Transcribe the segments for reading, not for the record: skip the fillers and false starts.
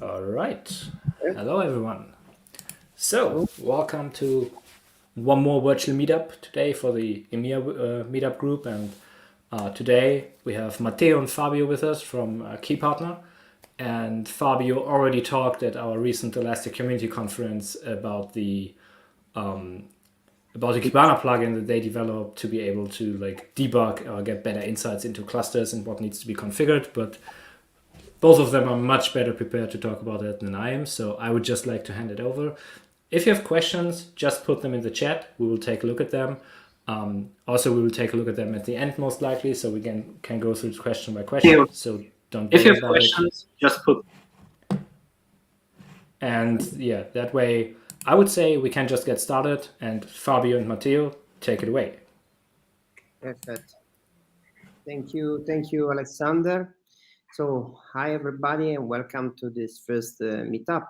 All right. Hello, everyone. So, welcome to one more virtual meetup today for the EMEA meetup group. And today we have Matteo and Fabio with us from Kibana. And Fabio already talked at our recent Elastic Community Conference about the Kibana plugin that they developed to be able to debug or get better insights into clusters and what needs to be configured. But both of them are much better prepared to talk about it than I am, so I would just like to hand it over. If you have questions, just put them in the chat. We will take a look at them. Also, we will take a look at them at the end, most likely, so we can go through question by question. So don't worry about it. If you have questions, just put. And yeah, that way, I would say we can just get started. And Fabio and Matteo, take it away. Perfect. Thank you, Alexander. So, hi everybody, and welcome to this first meetup.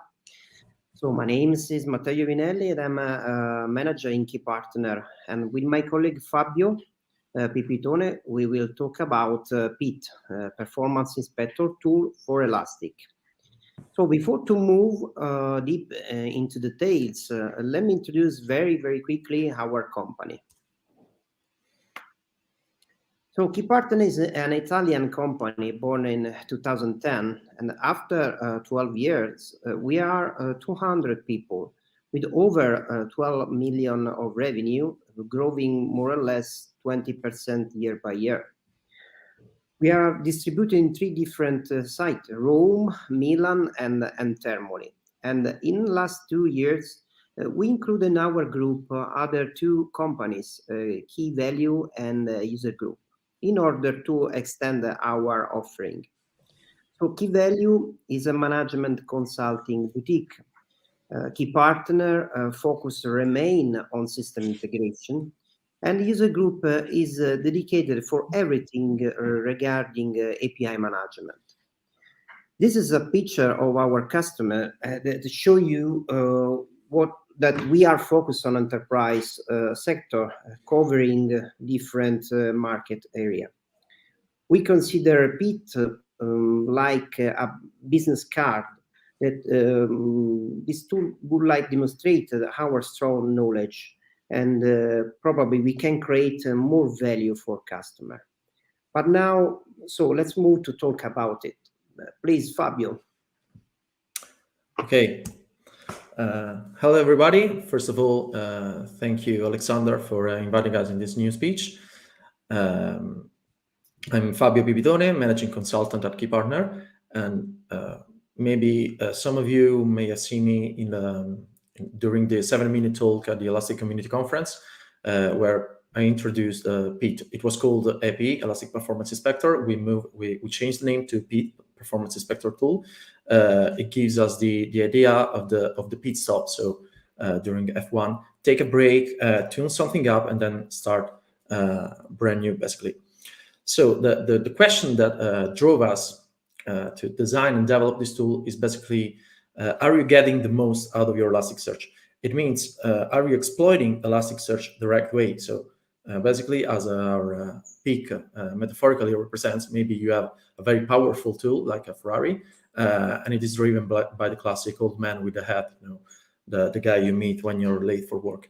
So, my name is Matteo Vinelli, and I'm a manager in Kibana. And with my colleague Fabio Pipitone, we will talk about PIT, Performance Inspector Tool for Elastic. So, before to move deep into details, let me introduce very, very quickly our company. So Kibana is an Italian company born in 2010, and after 12 years, we are 200 people with over 12 million of revenue, growing more or less 20% year by year. We are distributed in 3 different sites, Rome, Milan, and Termoli. And in the last 2 years, we include in our group other 2 companies, Key Value and User Group, in order to extend our offering. So Key Value is a management consulting boutique. Kibana focus remain on system integration, and User Group is dedicated for everything regarding API management. This is a picture of our customer that show you that we are focused on enterprise sector, covering different market area. We consider PIT like a business card that this tool would like demonstrate our strong knowledge, and probably we can create more value for customer. But now, so let's move to talk about it. Please, Fabio. Okay. Hello, everybody. First of all, thank you, Alexander, for inviting us in this new speech. I'm Fabio Pipitone, managing consultant at Kibana, and maybe some of you may have seen me during the 7-minute talk at the Elastic Community Conference, where I introduced PIT. It was called EPI, Elastic Performance Inspector. We changed the name to PIT, Performance Inspector Tool. It gives us the idea of the pit stop. So during F1, take a break, tune something up, and then start brand new, basically. So the question that drove us to design and develop this tool is basically, are you getting the most out of your Elasticsearch? It means, are you exploiting Elasticsearch the right way? So basically, as our peak metaphorically represents, maybe you have a very powerful tool like a Ferrari, and it is driven by the classic old man with the hat, the guy you meet when you're late for work.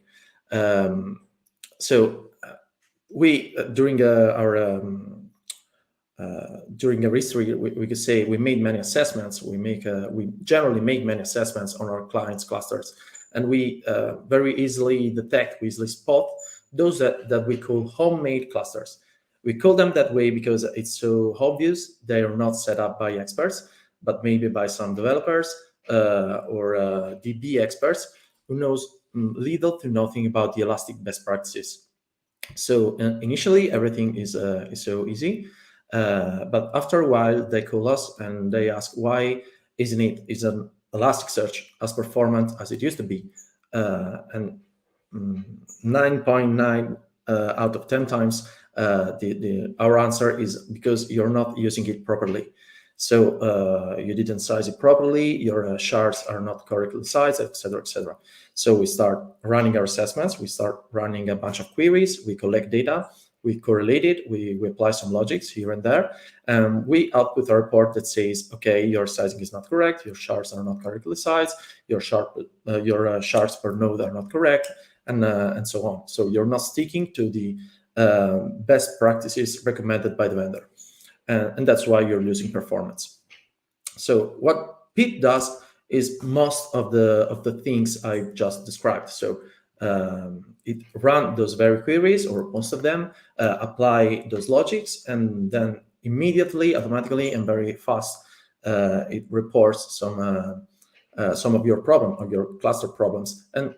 So we during our history, we could say we made many assessments. We generally make many assessments on our clients' clusters, and we very easily detect, we easily spot those that we call homemade clusters. We call them that way because it's so obvious they are not set up by experts, but maybe by some developers or DB experts who knows little to nothing about the Elastic best practices. So initially everything is so easy, but after a while they call us and they ask, why isn't Elasticsearch as performant as it used to be? And 9.9 out of 10 times our answer is because you're not using it properly. So you didn't size it properly, your shards are not correctly sized, etc., etc. So we start running our assessments, we start running a bunch of queries, we collect data, we correlate it, we apply some logics here and there, and we output a report that says, okay, your sizing is not correct, your shards are not correctly sized, your shards per node are not correct, and so on. So you're not sticking to the best practices recommended by the vendor, and that's why you're losing performance. So what Pete does is most of the things I just described. So it runs those very queries, or most of them, apply those logics, and then immediately, automatically, and very fast, it reports some of your problem, or your cluster problems, and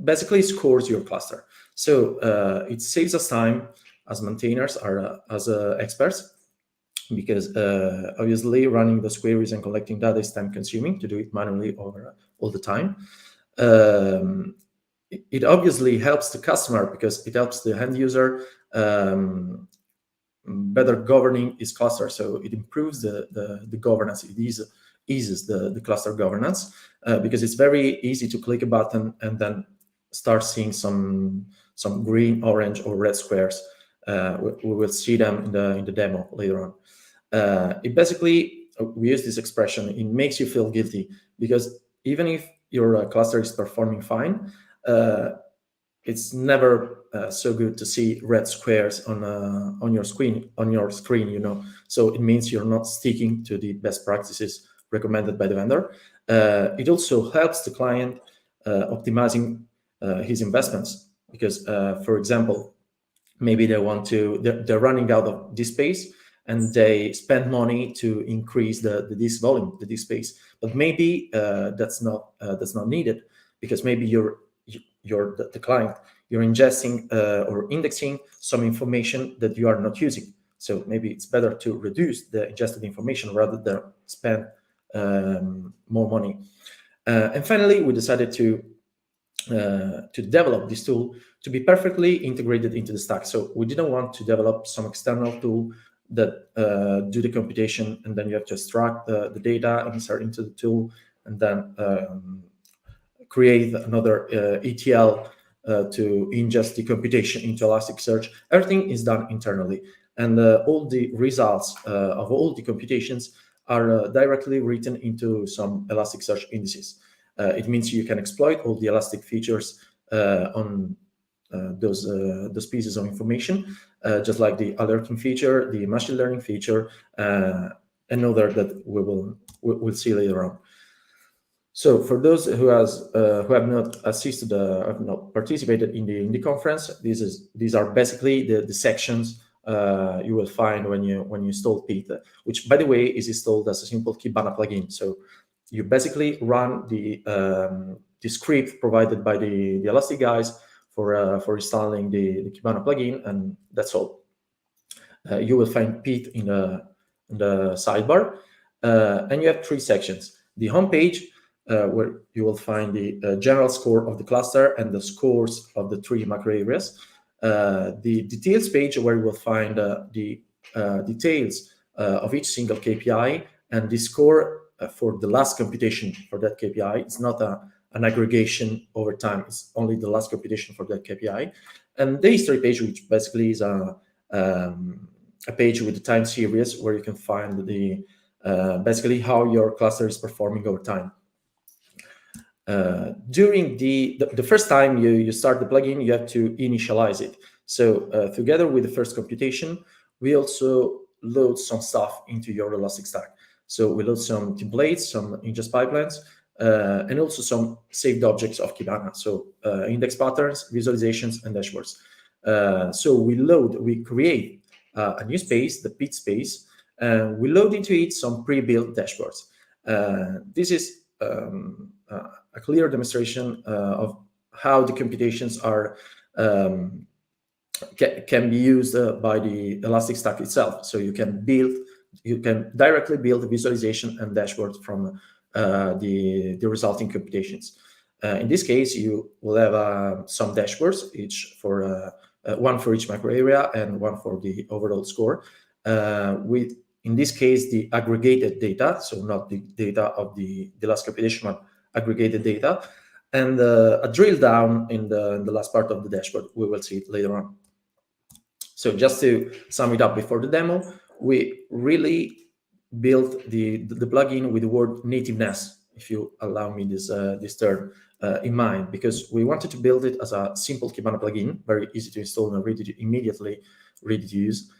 basically scores your cluster. So it saves us time as maintainers, or as experts, because obviously running those queries and collecting data is time consuming to do it manually all the time. It obviously helps the customer because it helps the end user better governing his cluster. So it improves the governance. It eases the cluster governance because it's very easy to click a button and then start seeing some green, orange, or red squares. We will see them in the demo later on. It basically, we use this expression, it makes you feel guilty, because even if your cluster is performing fine, it's never so good to see red squares on your screen. So it means you're not sticking to the best practices recommended by the vendor. It also helps the client optimizing his investments, because for example, maybe they're running out of disk space, and they spend money to increase the disk volume, the disk space. But maybe that's not needed, because maybe you're the client, you're ingesting or indexing some information that you are not using. So maybe it's better to reduce the ingested information rather than spend more money. And finally, we decided to develop this tool to be perfectly integrated into the stack. So we didn't want to develop some external tool that do the computation, and then you have to extract the data, insert into the tool, and then create another ETL to ingest the computation into Elasticsearch. Everything is done internally, and all the results of all the computations are directly written into some Elasticsearch indices. It means you can exploit all the Elastic features on those pieces of information, just like the alerting feature, the machine learning feature, and other that we'll see later on. So for those who have not assisted, have not participated in the conference, these are basically the sections you will find when you install Pete, which, by the way, is installed as a simple Kibana plugin. So you basically run the script provided by the Elastic guys for installing the Kibana plugin, and that's all. You will find Pete in the sidebar, and you have three sections: the home page, where you will find the general score of the cluster and the scores of the three macro areas. The details page, where you will find the details of each single KPI and the score for the last computation for that KPI. It's not an aggregation over time. It's only the last computation for that KPI. And the history page, which basically is a page with the time series, where you can find the basically how your cluster is performing over time. During the first time you start the plugin, you have to initialize it. So together with the first computation, we also load some stuff into your Elastic Stack. So we load some templates, some ingest pipelines, and also some saved objects of Kibana. So index patterns, visualizations, and dashboards. So we create a new space, the Pete space, and we load into it some pre-built dashboards. This is a clear demonstration of how the computations are can be used by the Elastic Stack itself. So you can directly build a visualization and dashboard from the resulting computations. In this case, you will have some dashboards, each for one for each macro area and one for the overall score. With, in this case, the aggregated data, so not the data of the last computation, but aggregated data, and a drill down in the last part of the dashboard. We will see it later on. So just to sum it up before the demo, we really built the plugin with the word nativeness, if you allow me this term, in mind, because we wanted to build it as a simple Kibana plugin, very easy to install and immediately ready to use.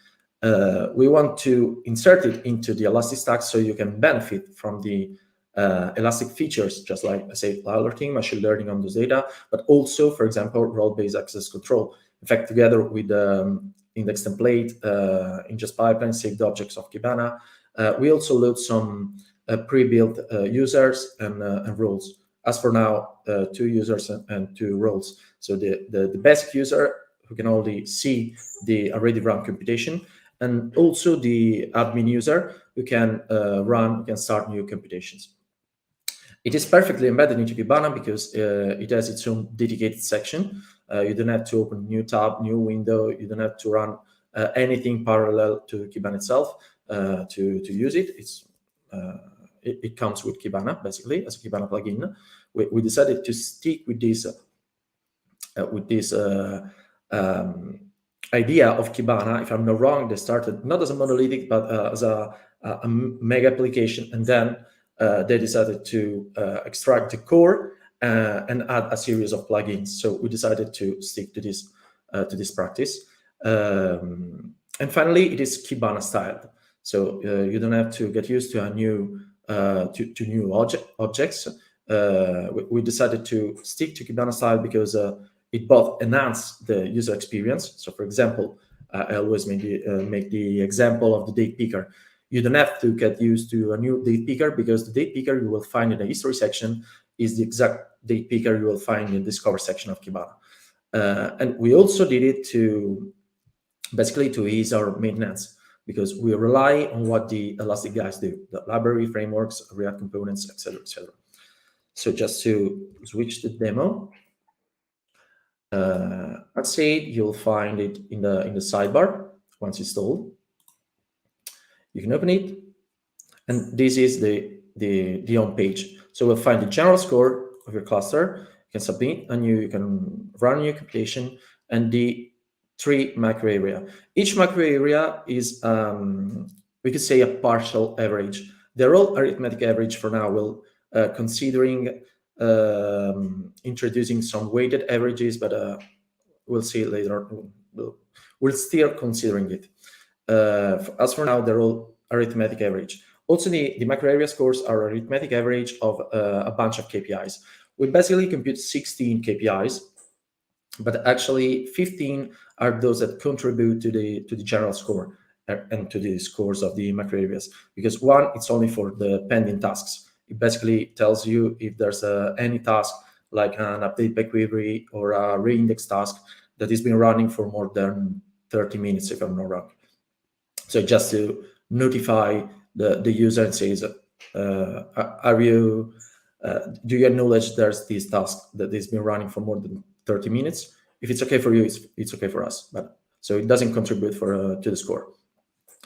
We want to insert it into the Elastic stack so you can benefit from the Elastic features, just like I say, alerting, machine learning on those data, but also, for example, role-based access control. In fact, together with index template, ingest pipeline, saved objects of Kibana, we also load some pre-built users and roles. As for now, 2 users and 2 roles. So the basic user who can only see the already run computation, and also the admin user who can start new computations. It is perfectly embedded into Kibana because it has its own dedicated section. You don't have to open new tab, new window. You don't have to run anything parallel to Kibana itself to use it. It comes with Kibana, basically, as a Kibana plugin. We decided to stick with this idea of Kibana. If I'm not wrong, they started not as a monolithic, but as a mega application, and then they decided to extract the core and add a series of plugins. So we decided to stick to this practice. And finally, it is Kibana styled. So you don't have to get used to a new new objects. We decided to stick to Kibana style because it both enhances the user experience. So, for example, I always make the example of the date picker. You don't have to get used to a new date picker because the date picker you will find in the history section is the exact date picker you will find in the discover section of Kibana. And we also did it to basically to ease our maintenance, because we rely on what the Elastic guys do, the library, frameworks, React components, etc., etc. So just to switch to demo, I'd say you'll find it in the sidebar once installed. You can open it, and this is the home page. So we'll find the general score of your cluster. You can submit you can run a new computation, and the 3 macro area. Each macro area is we could say a partial average. They're all arithmetic average for now. We'll considering introducing some weighted averages, but we'll see later. We're still considering it. As for now, they're all arithmetic average. Also, the macro area scores are arithmetic average of a bunch of KPIs. We basically compute 16 KPIs, but actually 15 are those that contribute to the general score and to the scores of the macro areas. Because one, it's only for the pending tasks. It basically tells you if there's any task like an update by query or a reindex task that has been running for more than 30 minutes, if I'm not wrong. So just to notify the user and says, do you acknowledge there's this task that has been running for more than 30 minutes? If it's okay for you, it's okay for us. But so it doesn't contribute to the score.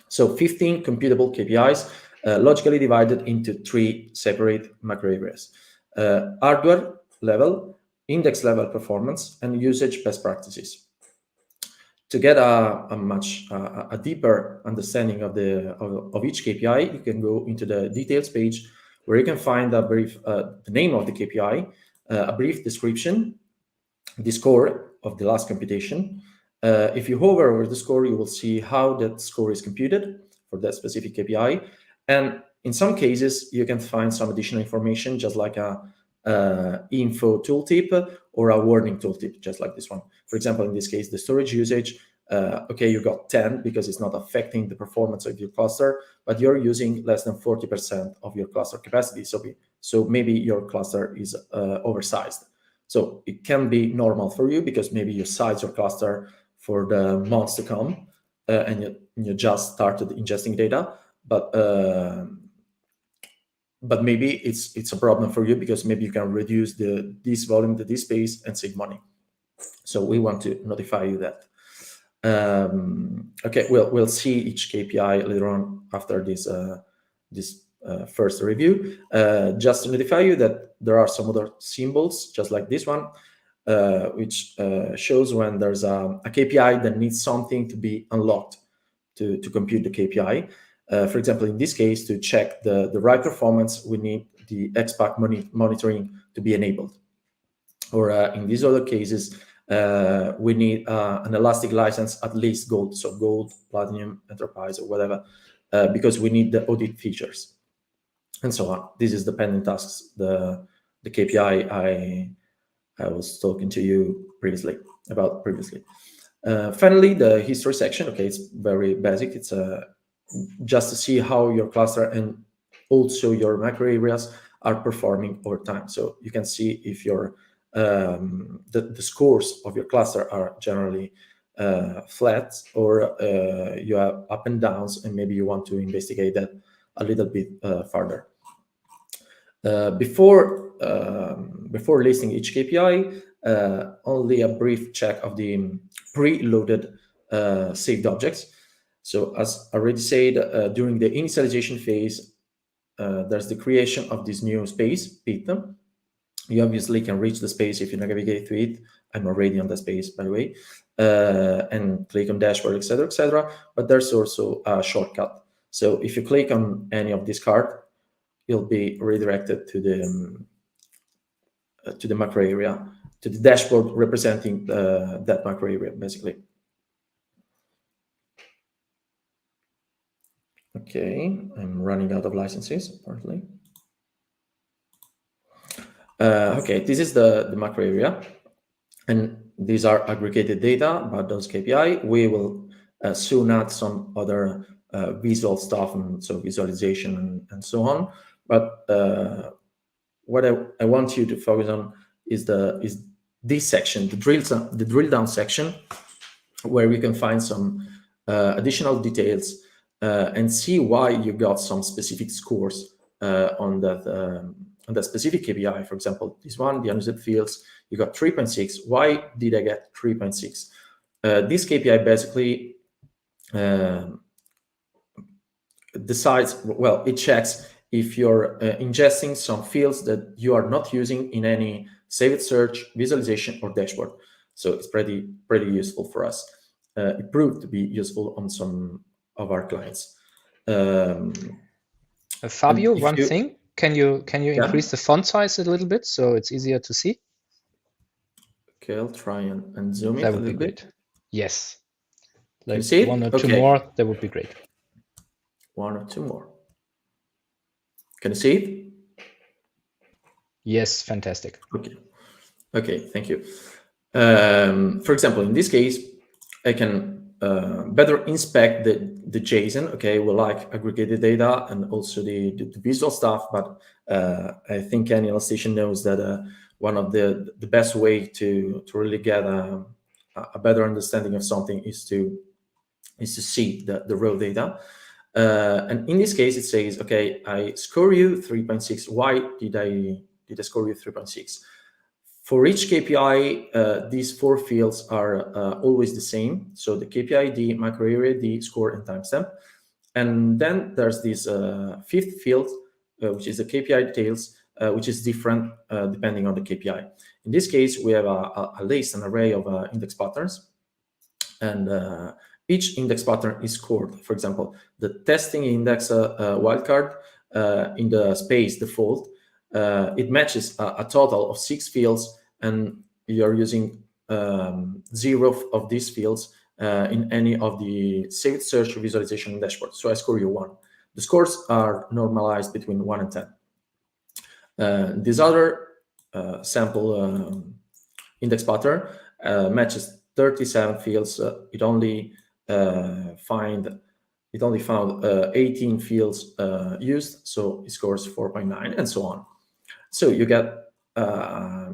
So 15 computable KPIs, logically divided into 3 separate macro areas: hardware level, index level performance, and usage best practices. To get a deeper understanding of each KPI, you can go into the details page, where you can find a brief the name of the KPI, a brief description, the score of the last computation. If you hover over the score, you will see how that score is computed for that specific KPI. And in some cases, you can find some additional information, just like a info tooltip or a warning tooltip, just like this one. For example, in this case, the storage usage, okay, you got 10 because it's not affecting the performance of your cluster, but you're using less than 40% of your cluster capacity. So maybe your cluster is oversized. So it can be normal for you because maybe you size your cluster for the months to come, and you just started ingesting data, but maybe it's a problem for you because maybe you can reduce this volume to this space and save money. So we want to notify you that. Okay, we'll see each KPI later on after this first review. Just to notify you that there are some other symbols, just like this one, which shows when there's a KPI that needs something to be unlocked to compute the KPI. For example, in this case, to check the right performance, we need the XPack monitoring to be enabled. Or in these other cases, we need an Elastic license, at least gold, so gold, platinum, enterprise, or whatever, because we need the audit features, and so on. This is the pending tasks, the KPI I was talking to you about previously. Finally, the history section. Okay, it's very basic. It's just to see how your cluster and also your macro areas are performing over time. So you can see if your the scores of your cluster are generally flat, or you have up and downs, and maybe you want to investigate that a little bit further. Before listing each KPI, only a brief check of the preloaded saved objects. So as already said, during the initialization phase, there's the creation of this new space, Python. You obviously can reach the space if you navigate to it. I'm already on the space, by the way, and click on dashboard, etc., etc. But there's also a shortcut. So if you click on any of this card, you'll be redirected to the macro area, to the dashboard representing that macro area, basically. Okay, I'm running out of licenses, apparently. Okay, this is the macro area, and these are aggregated data about those KPI. We will soon add some other visual stuff, and so visualization and so on. But what I want you to focus on is this section, the drill down section, where we can find some additional details and see why you got some specific scores on that specific KPI. For example, this one, the unused fields, you got 3.6. Why did I get 3.6? This KPI basically decides, well, it checks if you're ingesting some fields that you are not using in any saved search, visualization, or dashboard. So it's pretty useful for us. It proved to be useful on some of our clients. Fabio, one thing, can you increase the font size a little bit so it's easier to see? Okay, I'll try and zoom that it a would be little great. bit. Yes, Can you like see it? one or Okay. two more, that would be great. One or two more. Can you see it? Yes, fantastic. Okay, thank you. For example, in this case, I can better inspect the JSON. Okay, we like aggregated data and also the visual stuff, but I think any elastician knows that one of the best way to really get a better understanding of something is to see the raw data. And in this case, it says, okay, I score you 3.6. Why did I score you 3.6? For each KPI, these four fields are always the same. So the KPI ID, macro area, the score, and timestamp. And then there's this fifth field, which is the KPI details, which is different depending on the KPI. In this case, we have a list, an array of index patterns. And each index pattern is scored. For example, the testing index wildcard in the space default, it matches a total of 6 fields, and you're using 0 of these fields in any of the saved search, visualization, and dashboard. So I score you 1. The scores are normalized between 1 and 10. This other sample index pattern matches 37 fields. It only found 18 fields used, so it scores 4.9, and so on. So you get a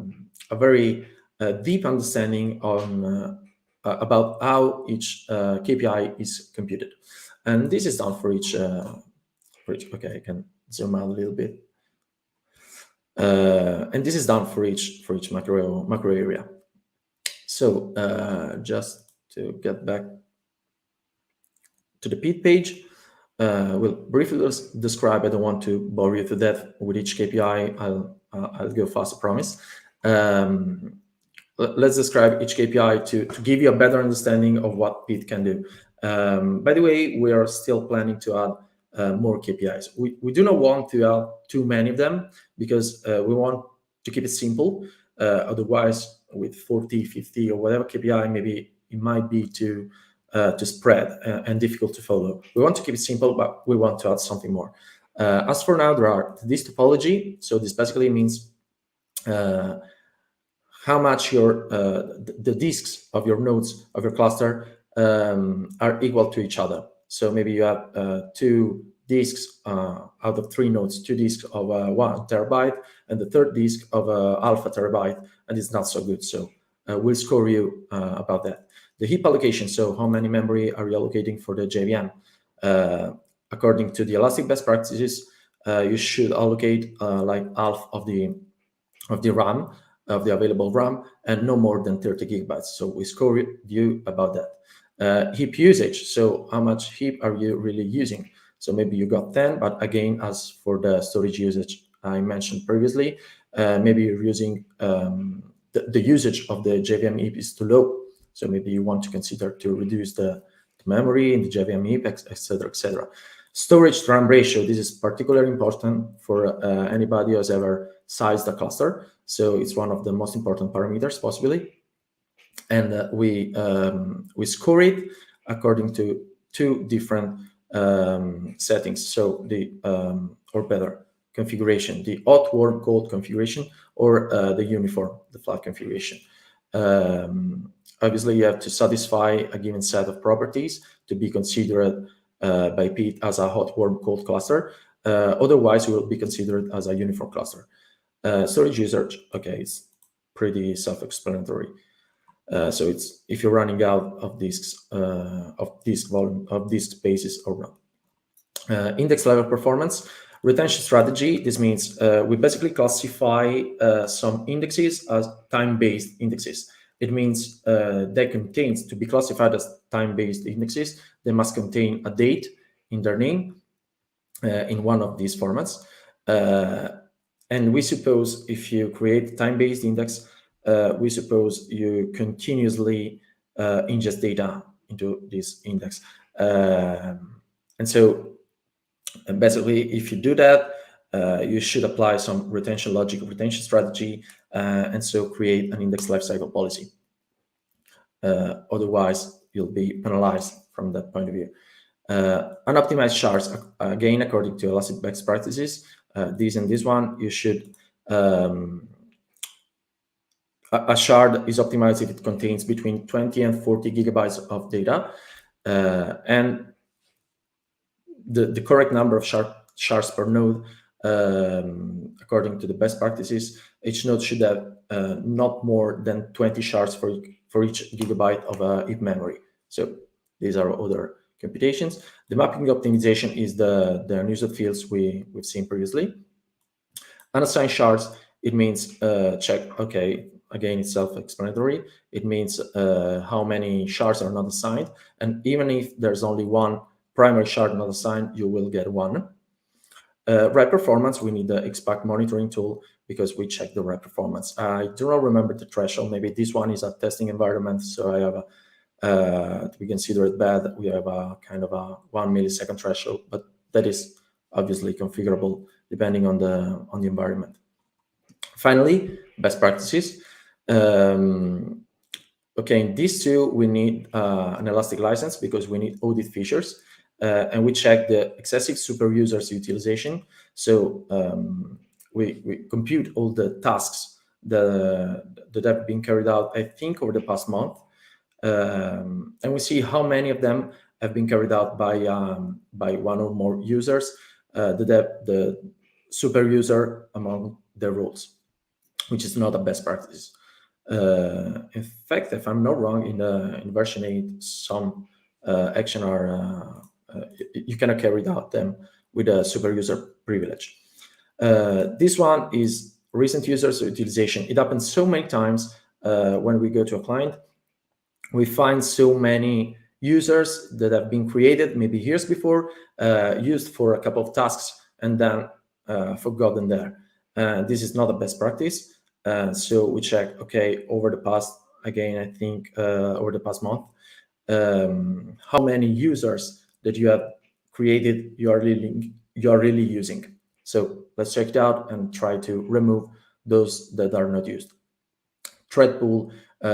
very deep understanding on about how each KPI is computed, and this is done for each. Okay, I can zoom out a little bit, and this is done for each macro area. So just to get back to the PID page, we'll briefly describe. I don't want to bore you to death with each KPI. I'll go fast, I promise. let's describe each KPI to give you a better understanding of what it can do. By the way, we are still planning to add more KPIs. We do not want to add too many of them because we want to keep it simple. Otherwise, with 40, 50 or whatever KPI, maybe it might be too spread and difficult to follow. We want to keep it simple, but we want to add something more. As for now, there are this topology. So this basically means how much your the disks of your nodes of your cluster are equal to each other. So maybe you have 2 disks out of 3 nodes, 2 disks of 1 terabyte, and the third disk of alpha terabyte, and it's not so good. So we'll score you about that. The heap allocation, so how many memory are you allocating for the JVM? According to the Elastic best practices, you should allocate like half of the RAM, of the available RAM, and no more than 30 gigabytes. So we score you about that. Heap usage, so how much heap are you really using? So maybe you got 10, but again, as for the storage usage I mentioned previously, maybe you're using the usage of the JVM heap is too low. So maybe you want to consider to reduce the memory in the JVM heap, etc., etc. Storage to RAM ratio, this is particularly important for anybody who has ever sized a cluster. So it's one of the most important parameters possibly. And we score it according to 2 different settings. So the, or better, configuration, the hot, warm, cold configuration, or the uniform, the flat configuration. Obviously, you have to satisfy a given set of properties to be considered by Pete as a hot, warm, cold cluster. Otherwise, it will be considered as a uniform cluster. Storage usage, okay, it's pretty self-explanatory. So it's if you're running out of disks, of disk volume, of disk spaces or not. Index level performance, retention strategy. This means we basically classify some indexes as time-based indexes. It means they contains, to be classified as time-based indexes, they must contain a date in their name in one of these formats. And we suppose if you create time-based index, we suppose you continuously ingest data into this index. And so basically, if you do that, you should apply some retention logic, retention strategy, and so create an index lifecycle policy. Otherwise, you'll be penalized from that point of view. Unoptimized shards, again, according to Elastic best practices, this and this one, you should, a shard is optimized if it contains between 20 and 40 gigabytes of data. And the correct number of shards per node, according to the best practices, each node should have not more than 20 shards for each gigabyte of heap memory. So these are other computations. The mapping optimization is the unused fields we've seen previously. Unassigned shards, it means check, okay, again, it's self-explanatory. It means how many shards are not assigned. And even if there's only one primary shard not assigned, you will get one. Write performance, we need the XPack monitoring tool because we check the write performance. I do not remember the threshold. Maybe this one is a testing environment, so I have we consider it bad. We have a kind of a 1 millisecond threshold, but that is obviously configurable depending on the environment. Finally, best practices. Okay, in these two, we need an Elastic license because we need audit features. And we check the excessive super users utilization. So we compute all the tasks that have been carried out, I think, over the past month. And we see how many of them have been carried out by one or more users, the super user among their roles, which is not a best practice. In fact, if I'm not wrong, in version 8, some action are you cannot carry out them with a super user privilege. This one is recent users utilization. It happens so many times when we go to a client. We find so many users that have been created maybe years before, used for a couple of tasks, and then forgotten there. This is not a best practice. So we check, okay, over the past, again, I think over the past month, how many users that you have created you are really using. So let's check it out and try to remove those that are not used. Thread pool,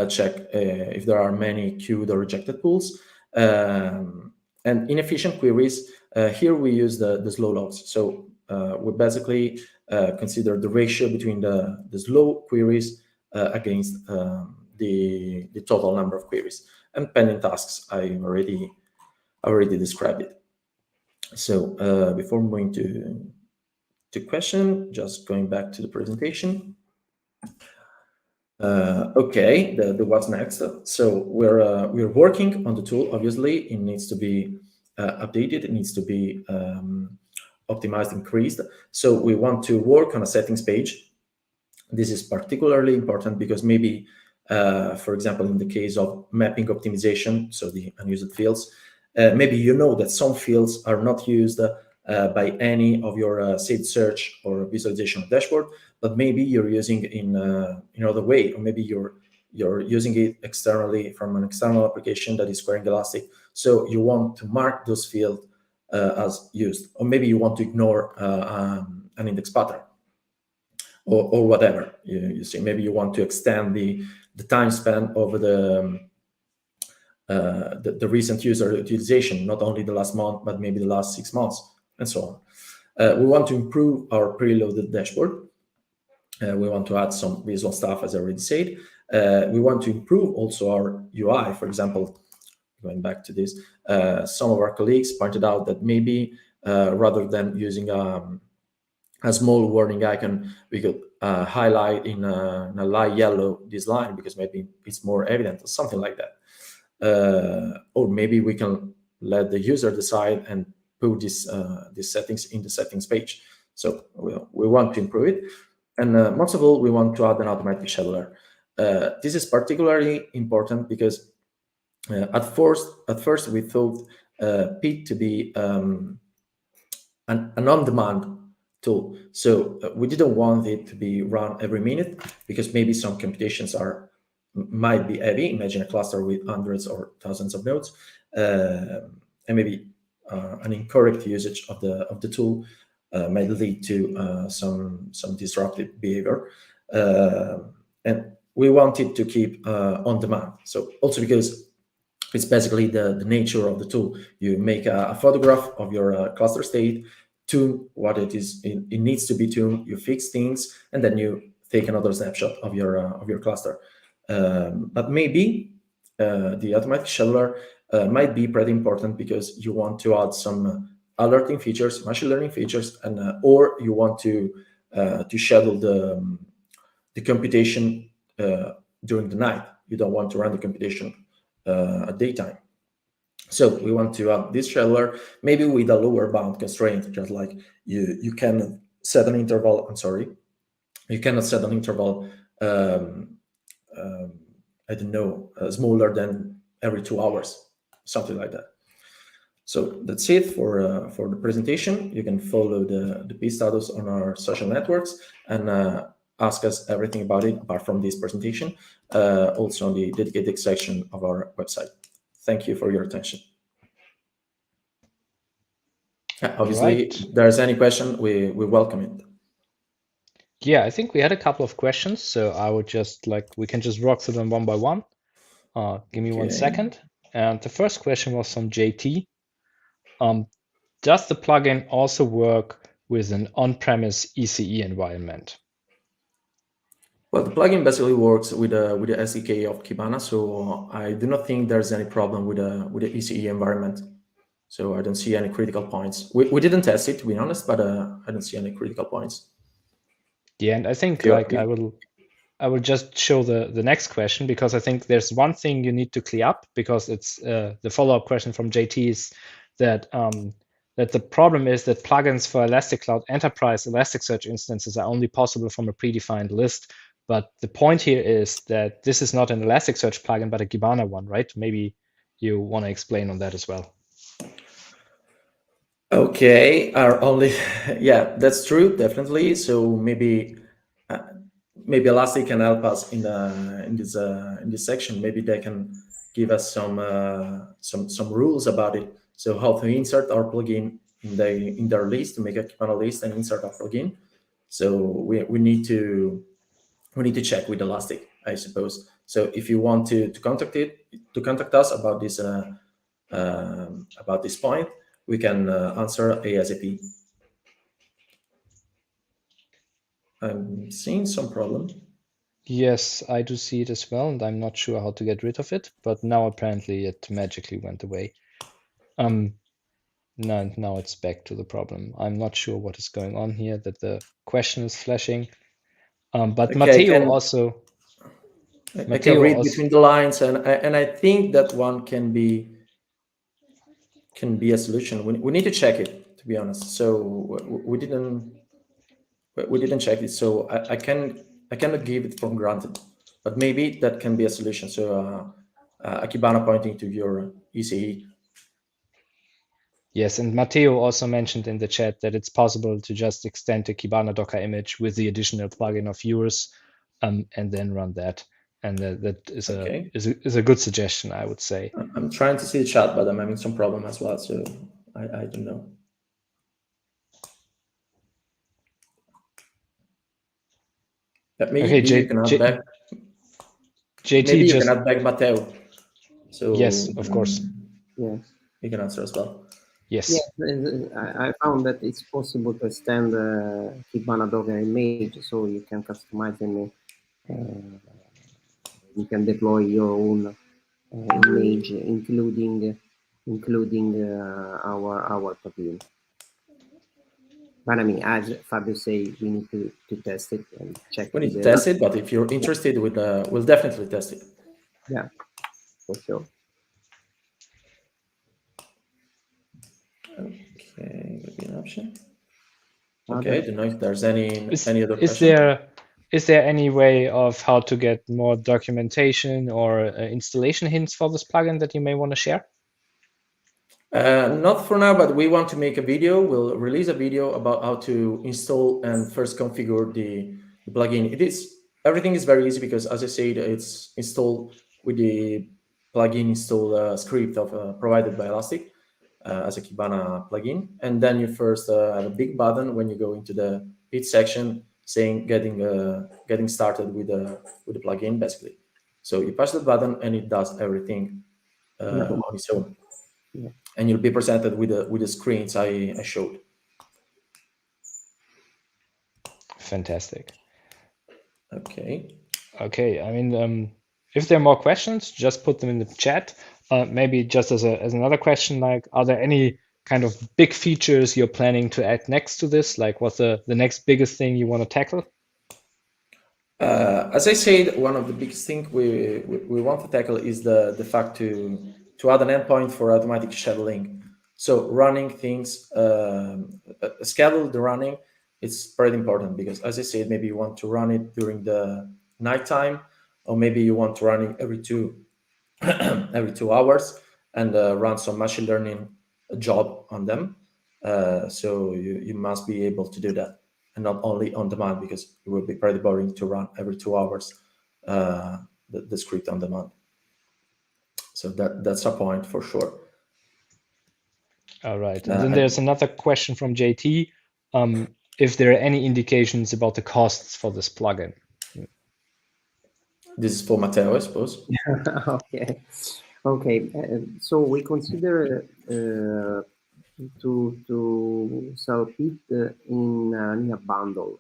check if there are many queued or rejected pools. And inefficient queries, here we use the slow logs. So we basically consider the ratio between the slow queries against the total number of queries. And pending tasks, I already described it. So before moving to question, just going back to the presentation. Okay, the what's next. So we're working on the tool. Obviously, it needs to be updated. It needs to be optimized, increased. So we want to work on a settings page. This is particularly important because maybe, for example, in the case of mapping optimization, so the unused fields, maybe you know that some fields are not used by any of your saved search or visualization dashboard, but maybe you're using in another way, or maybe you're using it externally from an external application that is querying Elastic. So you want to mark those fields as used, or maybe you want to ignore an index pattern, or whatever. You see, maybe you want to extend the time span over the recent user utilization, not only the last month, but maybe the last 6 months, and so on. We want to improve our preloaded dashboard. We want to add some visual stuff, as I already said. We want to improve also our UI. For example, going back to this, some of our colleagues pointed out that maybe rather than using a small warning icon, we could highlight in a light yellow this line because maybe it's more evident, or something like that. Or maybe we can let the user decide and put these settings in the settings page. So we want to improve it. And most of all, we want to add an automatic scheduler. This is particularly important because at first we thought Pit to be an on-demand tool. So we didn't want it to be run every minute because maybe some computations might be heavy. Imagine a cluster with hundreds or thousands of nodes, and maybe an incorrect usage of the tool might lead to some disruptive behavior. And we wanted to keep on demand. So also because it's basically the nature of the tool. You make a photograph of your cluster state, tune what it is. It needs to be tuned. You fix things, and then you take another snapshot of your cluster. But maybe the automatic scheduler might be pretty important because you want to add some alerting features, machine learning features, and or you want to schedule the computation during the night. You don't want to run the computation at daytime. So we want to add this scheduler, maybe with a lower bound constraint, just like you can set an interval. I'm sorry, you cannot set an interval. I don't know, smaller than every 2 hours, something like that. So that's it for the presentation. You can follow the P status on our social networks and ask us everything about it apart from this presentation, also on the dedicated section of our website. Thank you for your attention. Obviously, if there's any question, we welcome it. Yeah, I think we had a couple of questions, so I would just we can just walk through them one by one. Give me 1 second. And the first question was from JT. Does the plugin also work with an on-premise ECE environment? Well, the plugin basically works with the SDK of Kibana, so I do not think there's any problem with the ECE environment. So I don't see any critical points. We didn't test it, to be honest, but I don't see any critical points. Yeah, and I think I will just show the next question, because I think there's one thing you need to clear up, because it's the follow-up question from JT is that that the problem is that plugins for Elastic Cloud Enterprise Elasticsearch instances are only possible from a predefined list. But the point here is that this is not an Elasticsearch plugin, but a Kibana one, right? Maybe you want to explain on that as well. Okay, yeah, that's true, definitely. So maybe maybe Elastic can help us in this section. Maybe they can give us some rules about it. So how to insert our plugin in their list, to make a Kibana list and insert our plugin. So we need to check with Elastic, I suppose. So if you want to contact us about this point, we can answer ASAP. I'm seeing some problem. Yes, I do see it as well, and I'm not sure how to get rid of it, but now apparently it magically went away. Now it's back to the problem. I'm not sure what is going on here, that the question is flashing. But Okay, Matteo also... I can read between the lines, and I think that one can be a solution. We need to check it, to be honest. So we didn't check it, so I cannot give it for granted, but maybe that can be a solution. So Kibana pointing to your ECE. Yes, and Matteo also mentioned in the chat that it's possible to just extend the Kibana Docker image with the additional plugin of yours, and then run that. And that is a good suggestion, I would say. I'm trying to see the chat, but I'm having some problem as well, so I don't know. Maybe you can add back. JT, maybe you can add back Matteo. So yes, of course. Yes. You can answer as well. Yes. I found that it's possible to extend Kibana Docker image, so you can customize them. You can deploy your own image, including our plugin. But I mean, as Fabio say, we need to test it and check. We need to test it, but if you're interested, we'll definitely test it. Yeah, for sure. Okay, maybe an option. Okay, I don't know if there's any other question. Is there any way of how to get more documentation or installation hints for this plugin that you may want to share? Not for now, but we want to make a video. We'll release a video about how to install and first configure the plugin. Everything is very easy because, as I said, it's installed with the plugin install script provided by Elastic as a Kibana plugin. And then you first have a big button when you go into the Pit section saying getting started with the plugin, basically. So you push the button and it does everything on its own. Yeah. And you'll be presented with the screens I showed. Fantastic. Okay. I mean, if there are more questions, just put them in the chat. Maybe just as another question, like, are there any kind of big features you're planning to add next to this? Like, what's the next biggest thing you want to tackle? As I said, one of the biggest things we want to tackle is the fact to add an endpoint for automatic scheduling. So running things, schedule the running, it's very important because, as I said, maybe you want to run it during the nighttime, or maybe you want to run it every 2 hours and run some machine learning job on them. So you must be able to do that, and not only on demand, because it will be pretty boring to run every 2 hours the script on demand. So that's a point for sure. All right. And then there's another question from JT. If there are any indications about the costs for this plugin. This is for Matteo, I suppose. Okay. So we consider to sell Pit in a bundle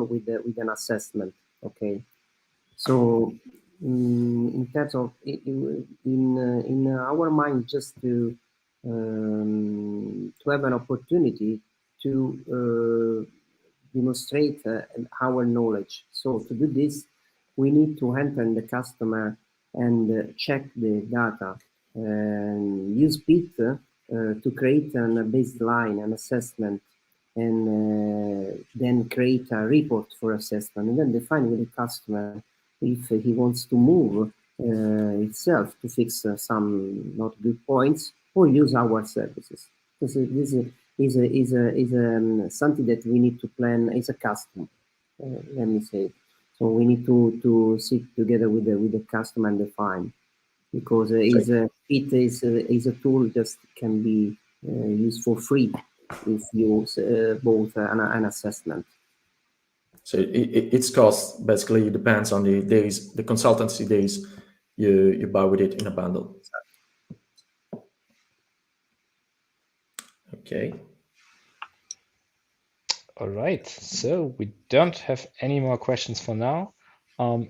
with an assessment. Okay. So in terms of in our mind, just to have an opportunity to demonstrate our knowledge. So to do this, we need to enter in the customer and check the data and use Pit to create a baseline, an assessment, and then create a report for assessment, and then define with the customer if he wants to move itself to fix some not good points or use our services. This is something that we need to plan as a custom, let me say. So we need to sit together with the customer and define, because it is a tool that can be used for free if you use both an assessment. So its cost basically depends on the days, the consultancy days you buy with it in a bundle. Okay. All right. So we don't have any more questions for now.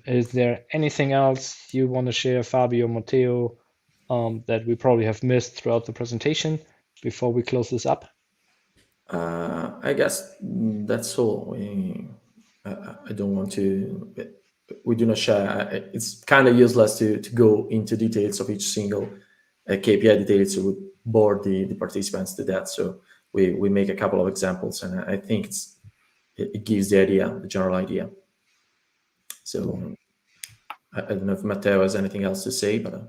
Is there anything else you want to share, Fabio, Matteo, that we probably have missed throughout the presentation before we close this up? I guess that's all. I don't want to. We do not share. It's kind of useless to go into details of each single KPI details. It would bore the participants to that. So we make a couple of examples, and I think it gives the idea, the general idea. So I don't know if Matteo has anything else to say, but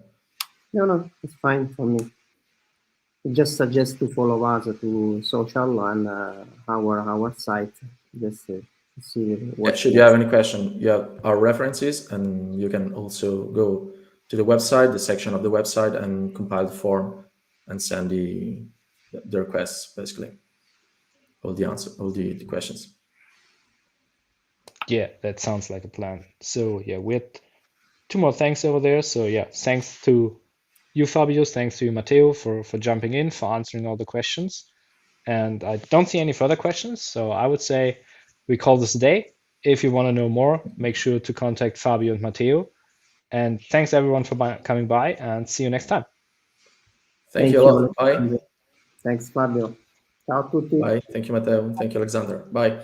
No, it's fine for me. I just suggest to follow us to social and our site. Just see what. should you have any question, you have our references, and you can also go to the website, the section of the website, and compile the form and send the requests, basically, all the questions. Yeah, that sounds like a plan. So yeah, we had 2 more thanks over there. So yeah, thanks to you, Fabio. Thanks to you, Matteo, for jumping in, for answering all the questions. And I don't see any further questions. So I would say we call this a day. If you want to know more, make sure to contact Fabio and Matteo. And thanks everyone for coming by, and see you next time. Thank you a lot. Bye. Thanks, Fabio. Ciao a tutti. Bye. Thank you, Matteo. Thank you, Alexander. Bye.